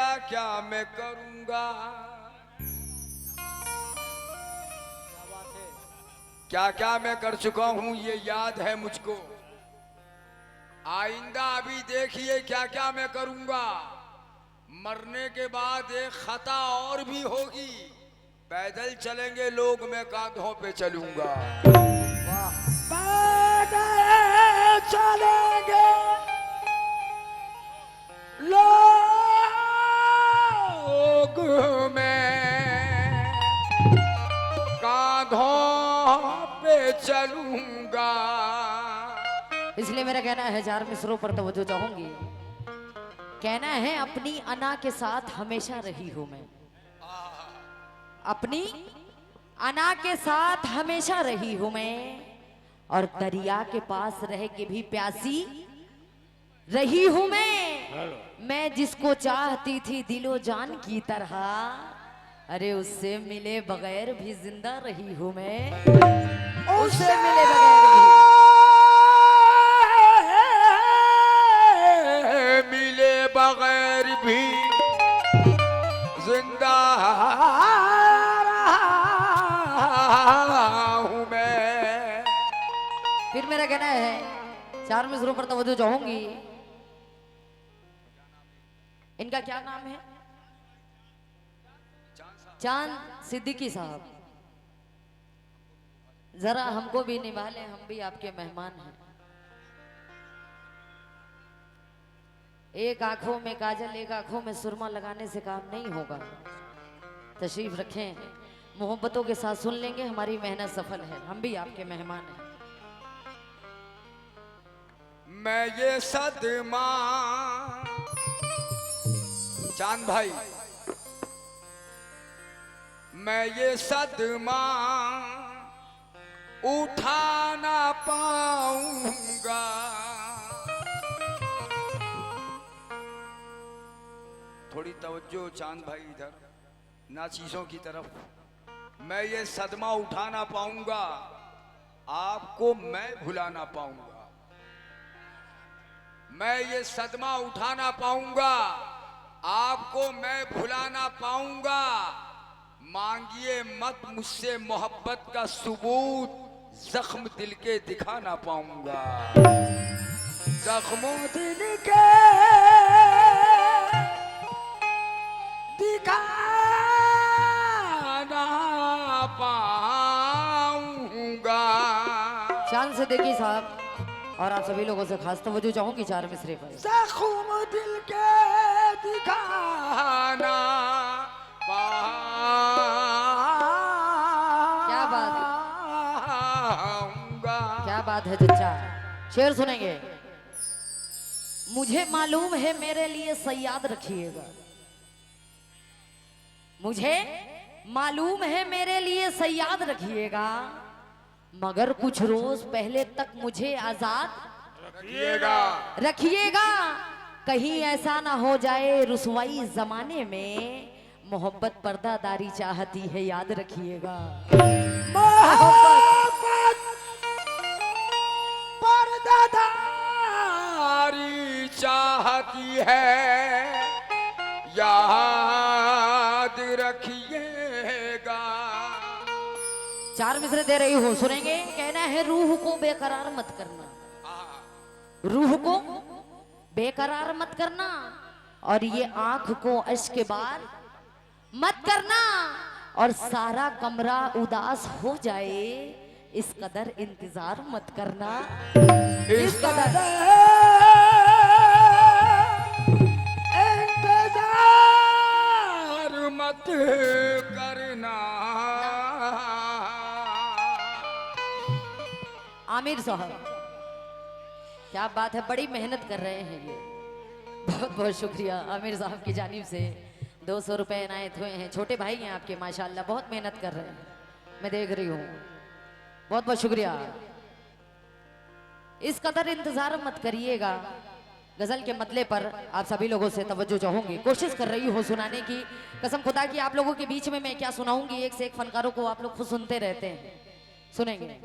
क्या क्या मैं करूंगा, क्या क्या मैं कर चुका हूं ये याद है मुझको। आइंदा अभी देखिए क्या क्या मैं करूंगा। मरने के बाद एक खता और भी होगी, पैदल चलेंगे लोग, मैं कांधों पे चलूंगा। पैदल चलेंगे लोग, मैं कांधों पे चलूंगा। इसलिए मेरा कहना है, चार मिसरों पर तवज्जो चाहूंगी। कहना है अपनी अना के साथ हमेशा रही हूं मैं, अपनी अना के साथ हमेशा रही हूं मैं, और दरिया के पास रह के भी प्यासी रही हूं मैं जिसको चाहती थी दिलो जान की तरह, अरे उससे मिले बगैर भी जिंदा रही हूं मैं, उससे मिले बगैर भी। मिले बगैर भी जिंदा हूं मैं। फिर मेरा कहना है, चार मिसरों पर तवज्जो चाहूंगी। इनका क्या नाम है? चांद सिद्दीकी साहब। जरा हमको भी निभा लें, हम भी आपके मेहमान हैं। एक आंखों में काजल, एक आंखों में सुरमा लगाने से काम नहीं होगा। तशरीफ रखें, मोहब्बतों के साथ सुन लेंगे, हमारी मेहनत सफल है, हम भी आपके मेहमान हैं। मैं ये सदमा, चांद भाई, मैं ये सदमा उठा ना पाऊंगा। थोड़ी तवज्जो चांद भाई इधर, नाचीजों की तरफ। मैं ये सदमा उठा ना पाऊंगा, आपको मैं भुला ना पाऊंगा। मैं ये सदमा उठा ना पाऊंगा, आपको मैं भुला ना पाऊंगा। मांगिए मत मुझसे मोहब्बत का सबूत, जख्म दिल के दिखा ना पाऊंगा। जख्मों दिल के दिखा ना पाऊंगा। चांद सिद्दीकी साहब और आप सभी लोगों से खास तवज्जो चाहूंगी चार मिसरे पर। जख्म दिल के दिखाना क्या बात है, पाऊंगा। क्या बात है चचा। शेर सुनेंगे। मुझे मालूम है मेरे लिए सयाद रखिएगा, मुझे मालूम है मेरे लिए सयाद रखिएगा, मगर कुछ रोज पहले तक मुझे आजाद रखिएगा। रखिएगा। कहीं ऐसा ना हो जाए रुसवाई जमाने में, मोहब्बत पर्दादारी चाहती है, याद रखिएगा। मोहब्बत पर्दादारी चाहती है, याद रखिएगा। चार मिसरे दे रही हूं, सुनेंगे। कहना है रूह को बेकरार मत करना, रूह को बेकरार मत करना, और ये आंख को अश्क के बार मत करना, और सारा कमरा उदास हो जाए इस कदर इंतजार मत करना, इस कदर इंतजार मत करना। आमिर साहब, क्या बात है, बड़ी मेहनत कर रहे हैं ये। बहुत बहुत शुक्रिया आमिर साहब की जानिब से 200 रुपए इनायत हुए हैं। छोटे भाई हैं आपके, माशाल्लाह बहुत मेहनत कर रहे हैं, मैं देख रही हूँ। बहुत बहुत शुक्रिया। इस कदर इंतजार मत करिएगा, गजल के मतले पर आप सभी लोगों से तवज्जो चाहूंगी। कोशिश कर रही हूँ सुनाने की, कसम खुदा की आप लोगों के बीच में मैं क्या सुनाऊंगी, एक से एक फनकारों को आप लोग खुद सुनते रहते हैं, सुनेंगे।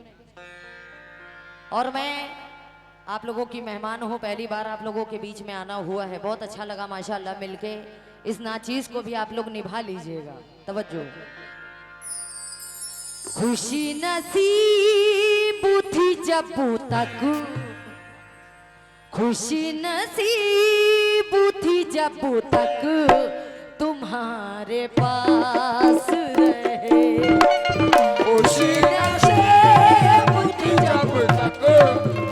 और मैं आप लोगों की मेहमान हूँ, पहली बार आप लोगों के बीच में आना हुआ है, बहुत अच्छा लगा माशाल्लाह मिलके। इस नाचीज को भी आप लोग निभा लीजिएगा। तवज्जो। खुशी नसीब थी जब तक, खुशी नसीब थी जब तक तुम्हारे पास रहे, खुशी नसीब थी जब तक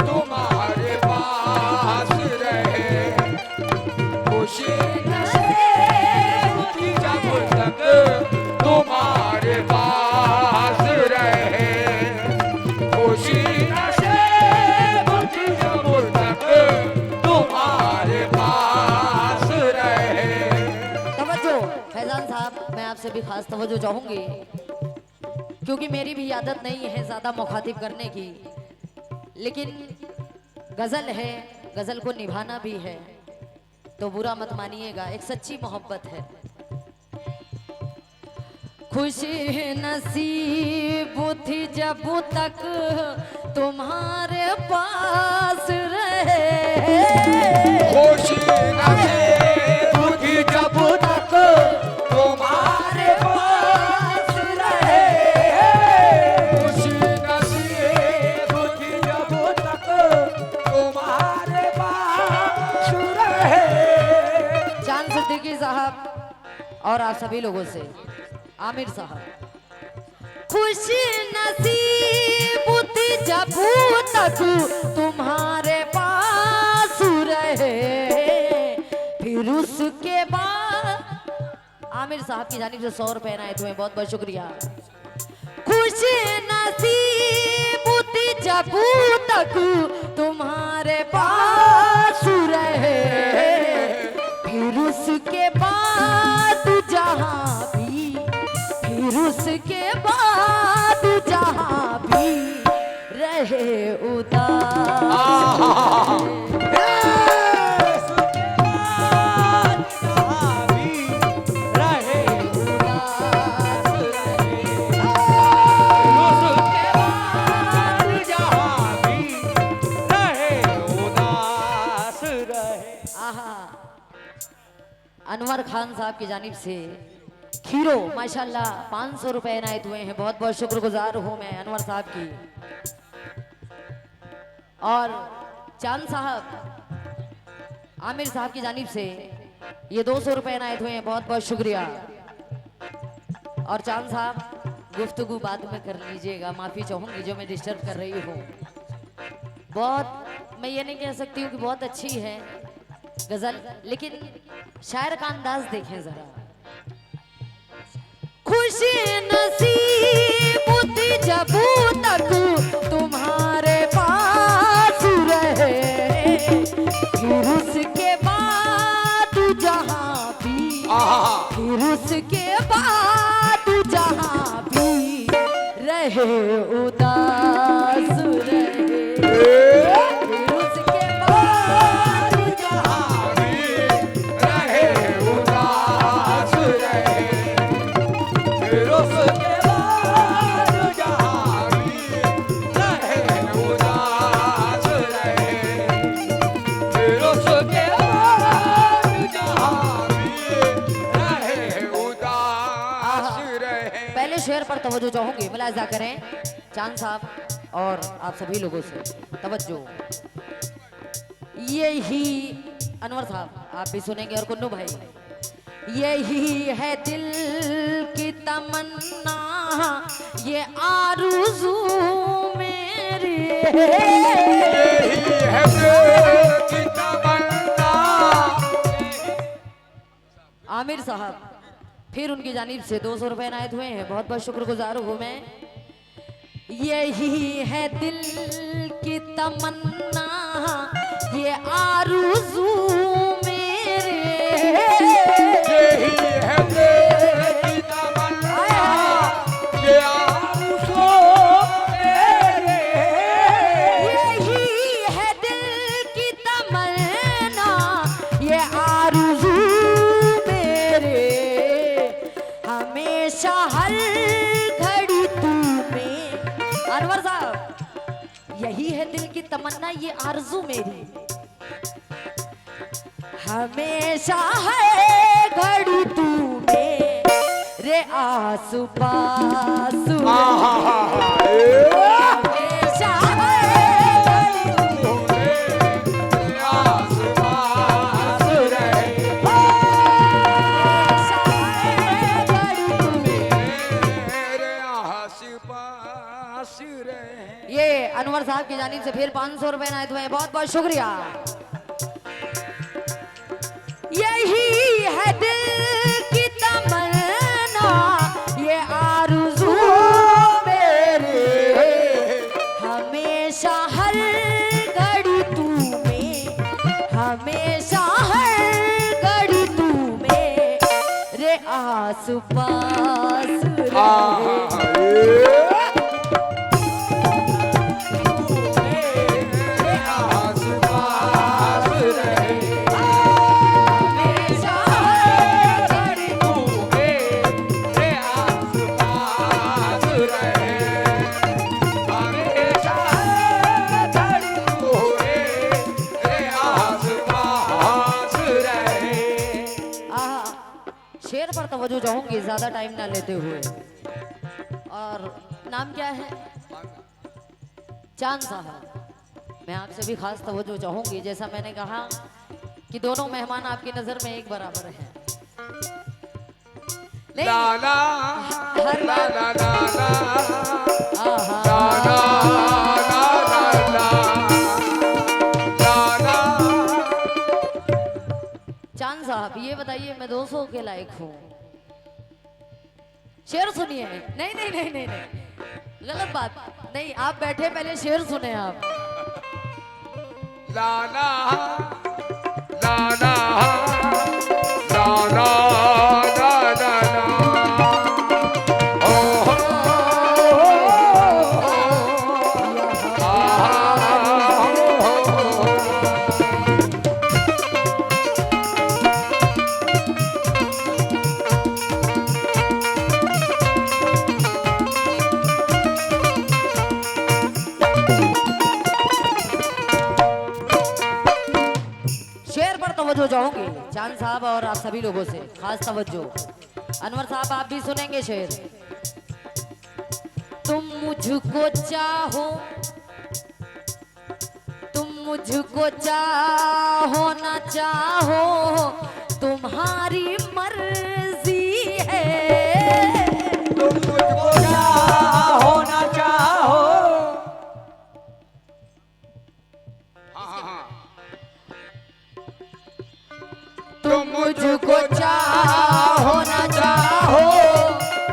तुम्हारे पास रहे, खुशी नसीब थी जब तक तुम्हारे पास रहे, खुशी नसीब थी जब तक तुम्हारे पास रहे। तवज्जो। फैजान साहब, मैं आपसे भी खास तवज्जो चाहूंगी, क्योंकि मेरी भी आदत नहीं है ज्यादा मुखातिब करने की, लेकिन गजल है, गजल को निभाना भी है, तो बुरा मत मानिएगा, एक सच्ची मोहब्बत है। खुशी नसीब थी जब तक तुम्हारे पास रहे, खुशी नसीब थी जब तक तुम्हारे पास रहे, खुशी नसीब थी जब तक तुम्हारे पास रहे। चांद सिद्दीकी साहब और आप सभी लोगों से आमिर साहब। खुशी नसीब थी जब तक तुम्हारे पास रहे, फिर उसके बाद आमिर साहब की जानिब से 100 रुपए आए तुम्हें, बहुत बहुत शुक्रिया। खुशी नसीब थी जब तक तुम्हारे पास रहे, फिर उसके बाद जहां भी, फिर उसके बाद जहां भी रहे उदास, अनवर खान साहब की जानिब से खीरो माशाल्लाह 500 रुपए इनायत हुए हैं, बहुत बहुत शुक्रगुजार हूं मैं अनवर साहब की। और चांद साहब आमिर साहब की जानिब से ये 200 रुपए इनायत हुए हैं, बहुत बहुत शुक्रिया। और चांद साहब गुफ्तगू बाद में कर लीजिएगा, माफी चाहूंगी जो मैं डिस्टर्ब कर रही हूँ। बहुत, मैं ये नहीं कह सकती हूँ कि बहुत अच्छी है गजल, लेकिन शायर का अंदाज देखें जरा। खुशी नसीब थी जब तक तुम्हारे पास रहे, फिर उसके बाद जहां भी, फिर उसके बाद जहां भी रहे उदास रहे, फिर उसके बाद जहां भी रहे उदास रहे, फिर उसके बाद जहां भी रहे उदास रहे, फिर उसके बाद जहां भी रहे उदास रहे। पहले शेर पर तवज्जो चाहूंगी, मुलाहिजा करें चांद साहब और आप सभी लोगों से तवज्जो। यही अनवर साहब आप भी सुनेंगे और कुन्नू भाई, यही है दिल की तमन्ना, ये आरज़ू मेरी, यही है दिल की तमन्ना। आमिर साहब फिर उनकी जानिब से 200 रुपए इनायत हुए हैं, बहुत बहुत शुक्रगुजार हूँ मैं। यही है दिल की तमन्ना, ये आरज़ू मेरे, यही है दिल की तमन्ना, ये आरज़ू मेरे, यही है दिल की तमन्ना, ये आरज़ू मेरे, हमेशा हर घड़ी तू में। अनवर साहब यही है दिल की तमन्ना, ये आरज़ू मेरी, हमेशा है घड़ी तू मेरे आसू पासू हमेशा है घड़ी तू मेरे आस-पास रहे। हमेशा है घड़ी तू मेरे आस-पास रहे। ये अनवर साहब की जानिब से फिर 500 रुपए आए तुम्हें, बहुत बहुत शुक्रिया। यही है दिल की तमन्ना, ये आरज़ू मेरे, हमेशा हर घड़ी तू में, हमेशा हर घड़ी तू मेरे आस पास रहे। हमेशा हर घड़ी तू शेर पर तवज्जो चाहूंगी ज्यादा टाइम ना लेते हुए। और नाम क्या है? चांद साहब। मैं आपसे भी खास तवज्जो चाहूंगी, जैसा मैंने कहा कि दोनों मेहमान आपकी नजर में एक बराबर हैं। नहीं, लाला हर ला बार ला ला ला आहा, ला ला ला ला ला। चांद साहब ये बताइए मैं 200 के लायक हूँ? शेर सुनिए। नहीं नहीं नहीं नहीं नहीं, गलत बात। नहीं, आप बैठे पहले शेर सुने आप। लाला लाला लाला लाला ला। ओ हो शेर पर तवज्जो चाहूंगी चांद साहब और आप सभी लोगों से खास तवज्जो। अनवर साहब आप भी सुनेंगे शेर। तुम मुझको चाहो, तुम मुझको चाहो ना चाहो तुम्हारी मर्जी है। तुम मुझको चाहो ना चाहो। हाँ हाँ हाँ। तुम मुझको चाहो ना चाहो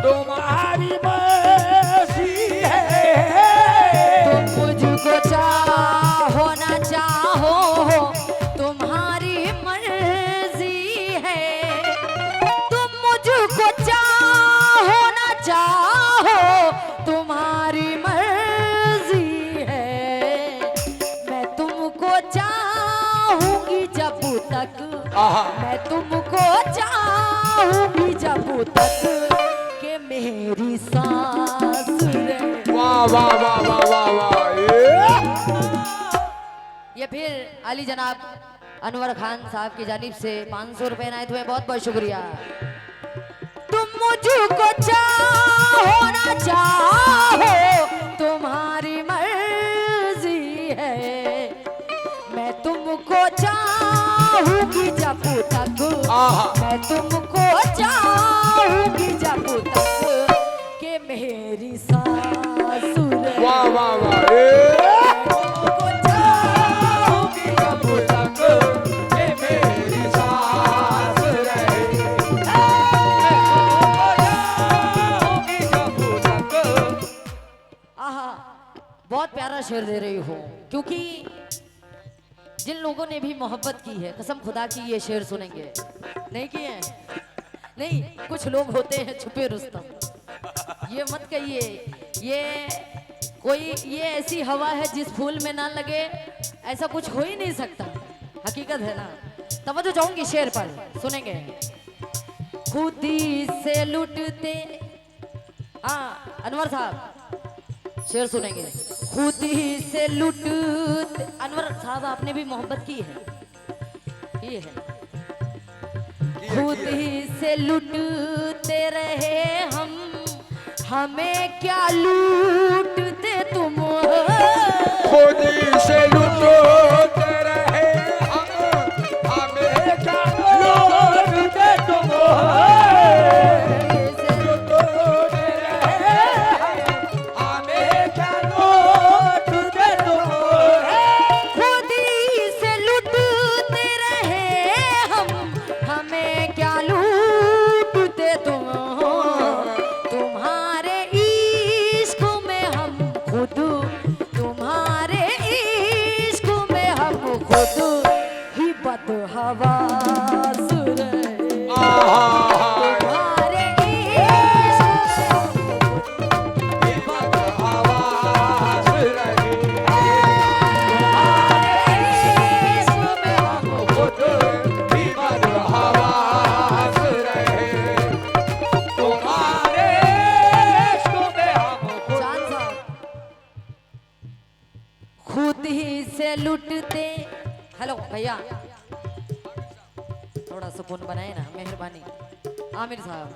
तुम्हारी मर्जी है। तुम मुझको चाहो ना चाहो तुम्हारी मर्जी है। तुम मुझको चाहो ना चाहो तुम्हारी मर्जी है। मैं तुमको चाहूंगी जब तक, आहा। मैं तुमको चाहूंगी जब तक कि मेरी सांस रहे। वाह वाह वाह वाह वाह वाह। ये फिर अली जनाब अनवर खान साहब की जानिब से 500 रुपए आए तुम्हें, बहुत बहुत शुक्रिया। तुम मुझको चाहो ना चाहो तुम्हारी मर्जी है। मैं तुमको चाहूंगी जब तक, आहा। मैं तुमको चाहूंगी जब तक कि मेरी सांस रहे। वाह वाह वाह। तुमको चाहूंगी जब तक ये मेरी सांस रहे। आहा, बहुत प्यारा शेर दे रही हूँ, क्योंकि जिन लोगों ने भी मोहब्बत की है कसम खुदा की ये शेर सुनेंगे। नहीं किए हैं? नहीं, कुछ लोग होते हैं छुपे रुस्तम। ये मत कहिए, ये कोई ये ऐसी हवा है जिस फूल में ना लगे, ऐसा कुछ हो ही नहीं सकता। हकीकत है ना। तवज्जो चाहूंगी शेर पर, सुनेंगे। खुद ही से लुटते, हाँ अनवर साहब शेर सुनेंगे। खुद ही से लुट, अनवर साहब आपने भी मोहब्बत की है? की है? खुद ही से लुटते रहे हम, हमें क्या लूटते तुम। खुद ही से लुटते रहे हम, हमें क्या लूटते तुम। खुद ही से लुटते। हेलो भैया, थोड़ा सुकून बनाए ना, मेहरबानी। आमिर साहब,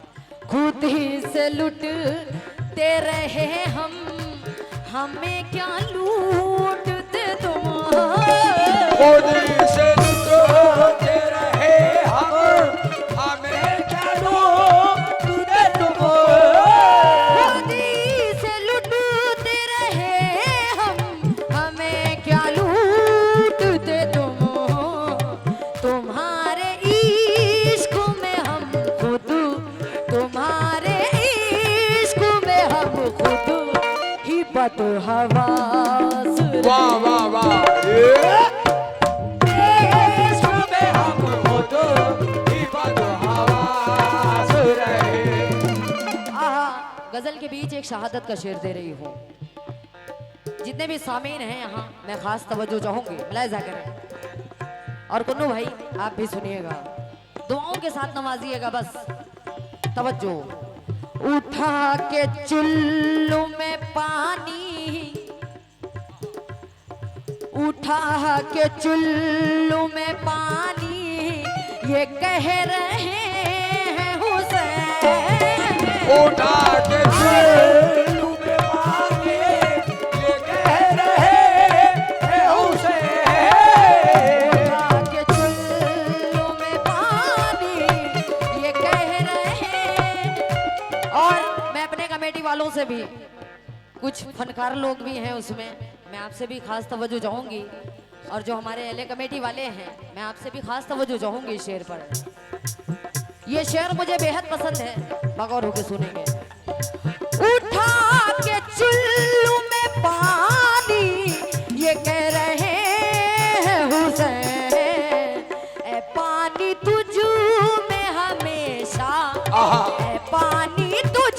खुद ही से लुटते रहे हम, हमें क्या लूटते तुम। खुद ही से लुटते रहे हम, हमें क्या लूटते तुम। खुद ही से लुटते रहे हम, हमें क्या लूटते तुम। तुम्हारे इश्क में हम खुद, तुम्हारे इश्क में हम खुद ही बदहवास। वाह वाह वाह। गजल के बीच एक शहादत का शेर दे रही हूँ। जितने भी सामीन हैं यहाँ, मैं खास तवज्जो चाहूंगी, मुलाहिजा करें। और कुन्नू भाई आप भी सुनिएगा, दुआओं के साथ नवाजिएगा, बस तवज्जो। उठा के चुल्लू में पानी, उठा के चुल्लू में पानी, ये कह रहे हैं हुसैन। उठा के चुल्लू में पानी, ये कह रहे हैं हुसैन। उठा के चुल्लू में पानी, ये कह रहे हैं। और मैं अपने कमेटी वालों से भी, कुछ फनकार लोग भी हैं उसमें, मैं आपसे भी खास तवज्जो चाहूंगी। और जो हमारे एले कमेटी वाले हैं, मैं आपसे भी खास तवज्जो चाहूंगी इस शेर पर। ये शेर मुझे बेहद पसंद है, बगौर होके सुनेंगे। उठा के चुल्लू में पानी, ये कह रहे हैं हुसैन। ए पानी तुझ में हमेशा, ए पानी तुझ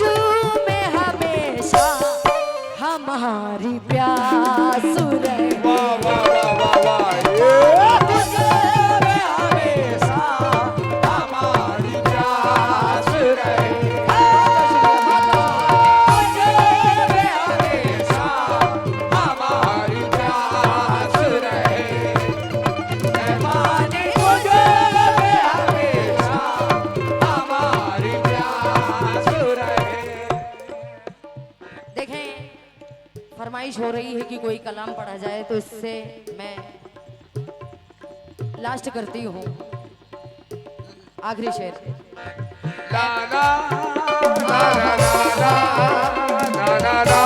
में हमेशा हमारी प्यास रहे। वाह वाह वाह वाह। फरमाइश हो रही है कि कोई कलाम पढ़ा जाए, तो इससे मैं लास्ट करती हूँ आखिरी शेर। ला ला ला ला ला ला ला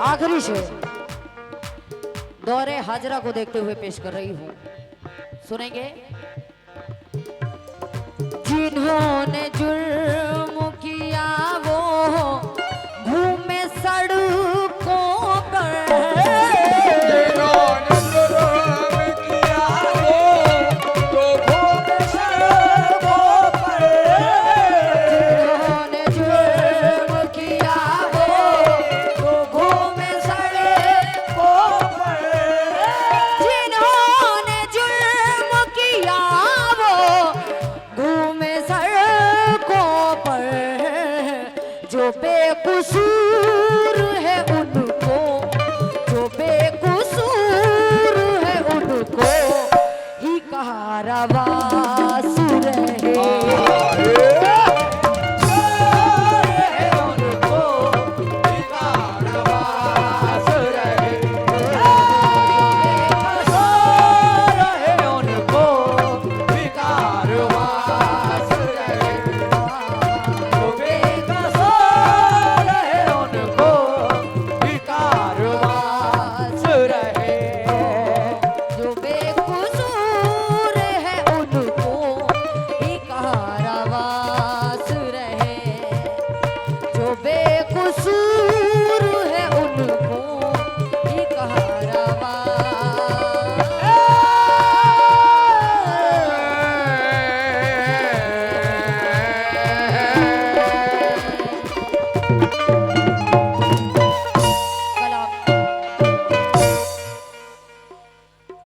आखिरी शेर दौरे हाजरा को देखते हुए पेश कर रही हूँ, सुनेंगे। जिन्होंने जुर्म किया वो घूमे सड़कों पर, जिन्होंने जुर्म किया वो तो घूमे सड़कों पर। जिन्होंने जुर्म किया वो घूमे सड़कों पर। जिन्होंने जुर्म कारवां